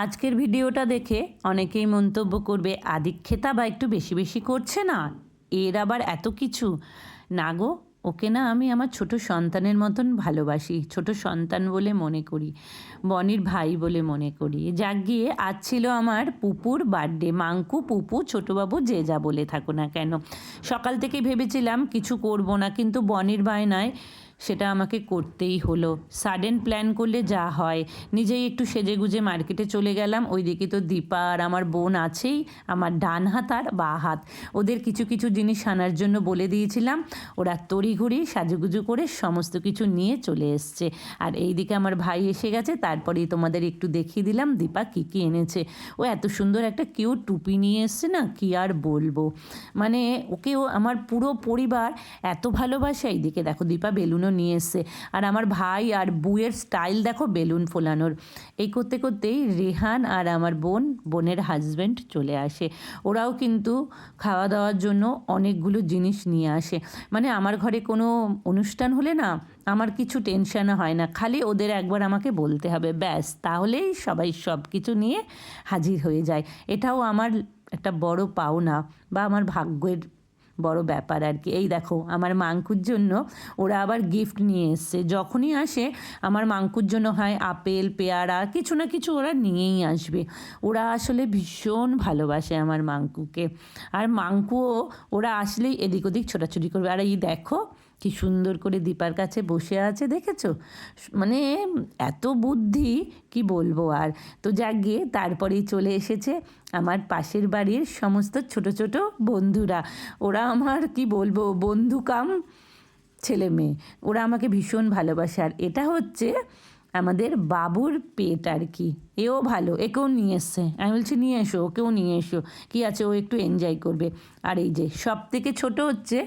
আজকের ভিডিওটা দেখে অনেকেই মন্তব্য করবে আদিক্ষেতা বা একটু বেশি বেশি করছে না, এর আবার এত কিছু। না গো, ওকে না আমি আমার ছোট সন্তানের মতন ভালোবাসি, ছোট সন্তান বলে মনে করি, বনির ভাই বলে মনে করি। যাক গিয়ে আজ ছিল আমার পুপুর বার্থডে। মাঙ্কু, পুপু, ছোটোবাবু যে যা বলে থাকো না কেন, সকাল থেকে ভেবেছিলাম কিছু করব না, কিন্তু বনির বায়নায় সেটা আমাকে করতেই হলো। সাডেন প্ল্যান করলে যা হয়। নিজেই একটু সেজেগুজে মার্কেটে চলে গেলাম। ওইদিকে তো দীপা আর আমার বোন আছেই, আমার ডান হাত আর বাঁ হাত। ওদের কিছু কিছু জিনিস আনার জন্য বলে দিয়েছিলাম, ওরা তড়িঘড়ি সাজুগুজু করে সমস্ত কিছু নিয়ে চলে এসছে। আর এইদিকে আমার ভাই এসে গেছে, তারপরেই তোমাদের একটু দেখিয়ে দিলাম দীপা কী কী এনেছে। ও এত সুন্দর একটা কিউট টুপি নিয়ে এসছে না, কি আর বলবো। মানে ওকেও আমার পুরো পরিবার এত ভালোবাসে। এইদিকে দেখো দীপা বেলুনও নিয়ে এসছে, আর আমার ভাই আর বুয়ের স্টাইল দেখো বেলুন ফোলানোর। এই করতে করতেই রেহান আর আমার বোনের হাজব্যান্ড চলে আসে। ওরাও কিন্তু খাওয়া দাওয়ার জন্য অনেকগুলো জিনিস নিয়ে আসে। মানে আমার ঘরে কোনো অনুষ্ঠান হলে না আমার কিছু টেনশন হয় না, খালি ওদের একবার আমাকে বলতে হবে, ব্যাস, তাহলেই সবাই সব কিছু নিয়ে হাজির হয়ে যায়। এটাও আমার একটা বড় পাওনা বা আমার ভাগ্যের বড় ব্যাপার আর কি। এই দেখো আমার মাঙ্কুর জন্য ওরা আবার গিফট নিয়ে এসছে। যখনই আসে আমার মাঙ্কুর জন্য হয় আপেল, পেয়ারা, কিছু না কিছু ওরা নিয়েই আসবে। ওরা আসলে ভীষণ ভালোবাসে আমার মাঙ্কুকে। আর মাঙ্কুও ওরা আসলেই এদিক ওদিক ছোটাছুটি করবে। আর এই দেখো কি সুন্দর করে দীপার কাছে বসে আছে, দেখেছো? মানে এত বুদ্ধি কি বলবো আর। তো যাক গিয়ে তারপরেই চলে এসেছে আমার পাশের বাড়ির সমস্ত ছোট ছোট বন্ধুরা। ওরা আমার কি বলবো বন্ধু কাম ছেলে মেয়ে, ওরা আমাকে ভীষণ ভালোবাসে। আর এটা হচ্ছে আমাদের বাবুর পেট আর কি, এও ভালো, একেও নিয়ে এসছে। আমি বলছি নিয়ে এসো, ওকেও নিয়ে এসো, কী আছে, ও একটু এনজয় করবে। আর এই যে সব থেকে ছোটো হচ্ছে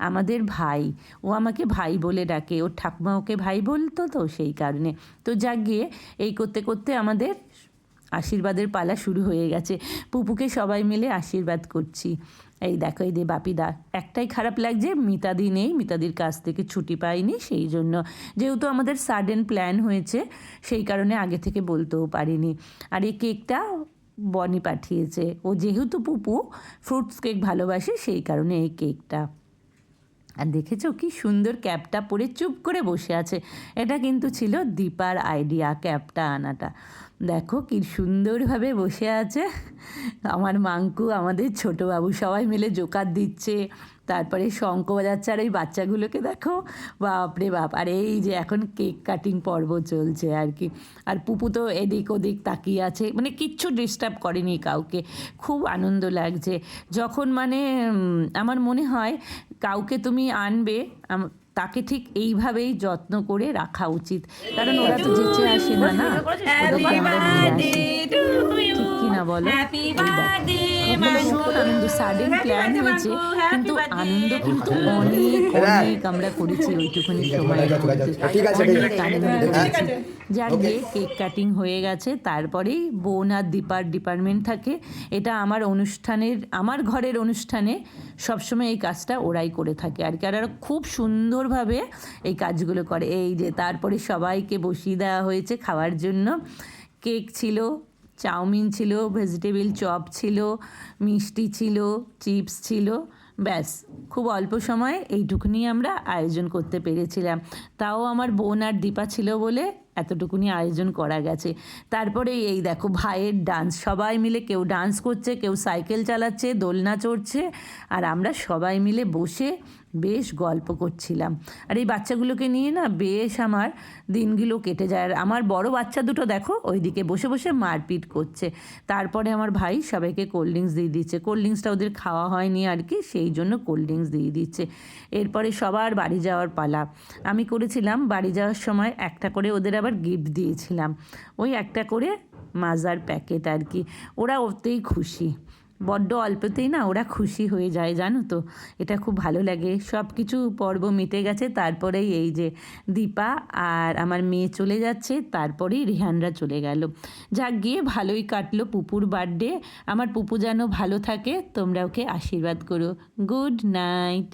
আমাদের ভাই, ও আমাকে ভাই বলে ডাকে, ওর ঠাকুমা ওকে ভাই বলতো তো সেই কারণে। তো যাক গিয়ে এই করতে করতে আমাদের আশীর্বাদের পালা শুরু হয়ে গেছে। পুপুকে সবাই মিলে আশীর্বাদ করছি। এই দেখো এই যে বাপিদা, একটাই খারাপ লাগছে মিতাদি নেই, মিতাদির কাছ থেকে ছুটি পাইনি, সেই জন্য। যেহেতু আমাদের সাডেন প্ল্যান হয়েছে সেই কারণে আগে থেকে বলতেও পারিনি। আর এই কেকটা বনি পাঠিয়েছে, ও যেহেতু পুপু ফ্রুটস কেক ভালোবাসে সেই কারণে এই কেকটা। আর দেখেছো কি সুন্দর ক্যাপটা পরে চুপ করে বসে আছে। এটা কিন্তু ছিল দীপার আইডিয়া, ক্যাপটা আনাটা। দেখো কি সুন্দরভাবে বসে আছে আমার মাঙ্কু, আমাদের ছোটো বাবু, সবাই মিলে জোকার দিচ্ছে, তারপরে শঙ্খ বাজাচ্ছে। আর এই বাচ্চাগুলোকে দেখো, বাপরে বাপ। আর এই যে এখন কেক কাটিং পর্ব চলছে আর কি। আর পুপু তো এদিক ওদিক তাকিয়ে আছে, মানে কিচ্ছু ডিস্টার্ব করেনি কাউকে। খুব আনন্দ লাগছে যখন মানে আমার মনে হয় কাউকে তুমি আনবে তাকে ঠিক এইভাবেই যত্ন করে রাখা উচিত, কারণ ওরা তো যেচে আসে না, না ওদেরকে আমরা নিয়ে আসি, ঠিক কি না বলো? ভীষণ আনন্দ, সাডেন প্ল্যান হয়েছে কিন্তু আনন্দ কিন্তু অনেক অনেক আমরা করেছি ওইটুকুনি সময়। যাক গিয়ে কেক কাটিং হয়ে গেছে, তারপরেই বোন আর দীপার ডিপার্টমেন্ট থাকে। এটা আমার অনুষ্ঠানের, আমার ঘরের অনুষ্ঠানে সবসময় এই কাজটা ওরাই করে থাকে আর কি। আর খুব সুন্দরভাবে এই কাজগুলো করে। এই যে তারপরে সবাইকে বসিয়ে দেওয়া হয়েছে খাওয়ার জন্য। কেক ছিল, চাউমিন ছিল, ভেজিটেবিল চপ ছিল, মিষ্টি ছিল, চিপস ছিল, ব্যাস খুব অল্প সময়ে এইটুকুনি আমরা আয়োজন করতে পেরেছিলাম। তাও আমার বোন আর দীপা ছিল বলে এতটুকুনি আয়োজন করা গেছে। তারপরে এই দেখো ভাইয়ের ডান্স, সবাই মিলে কেউ ডান্স করছে, কেউ সাইকেল চালাচ্ছে, দোলনা চড়ছে, আর আমরা সবাই মিলে বসে বেশ গল্প করছিলাম। আর এই বাচ্চাগুলোকে নিয়ে না বেশ আমার দিনগুলো কেটে যায়। আর আমার বড় বাচ্চা দুটো দেখো ওইদিকে বসে বসে মারপিট করছে। তারপরে আমার ভাই সবাইকে কোল্ড ড্রিঙ্কস দিয়ে দিচ্ছে, কোল্ড ড্রিঙ্কসটা ওদের খাওয়া হয়নি আর কি, সেই জন্য কোল্ড ড্রিঙ্কস দিয়ে দিচ্ছে। এরপরে সবার বাড়ি যাওয়ার পালা। আমি করেছিলাম বাড়ি যাওয়ার সময় একটা করে ওদের আবার গিফট দিয়েছিলাম, ওই একটা করে মাজার প্যাকেট আর কি। ওরা ওতেই খুশি, বড্ড অল্পতেই না ওরা খুশি হয়ে যায়, জানো তো, এটা খুব ভালো লাগে। সব কিছু পর্ব মিটে গেছে, তারপরেই এই যে দীপা আর আমার মেয়ে চলে যাচ্ছে, তারপরেই রিহানরা চলে গেল। যাক গিয়ে ভালোই কাটলো পুপুর বার্থডে। আমার পুপু যেন ভালো থাকে, তোমরা ওকে আশীর্বাদ করো। Good night.